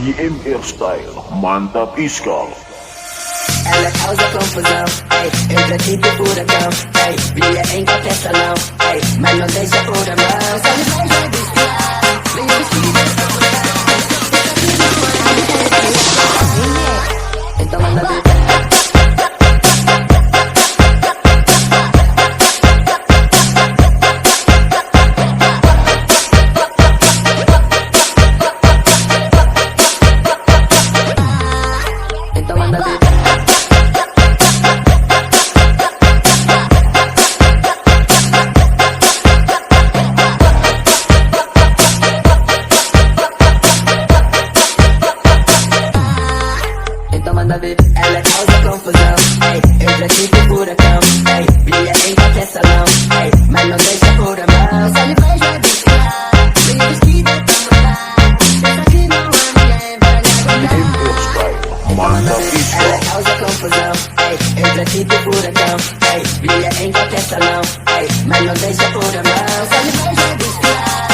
BM Style, mantap iskal. Ela causa confusão, ei, entra tipo furacão, ei, brilha em qualquer salão, ei, mas não deixa por a mão. Só me vejo desfilar, vem vestida pra então manda ver. Então manda ver. Então manda ver, ela causa confusão, ei, entra tipo furacão, ei, brilha em qualquer salão, ei, mas não deixa por a mão. Só lhe vejo desfilar, vem vestida pra mandar, pensa que não há ninguém pra lhe BM aguentar. Style, mantap Ela iskal. causa confusão, ei, entra tipo furacão, ei, brilha em qualquer salão, ei, mas não deixa por a mão. Só lhe vejo desfilar.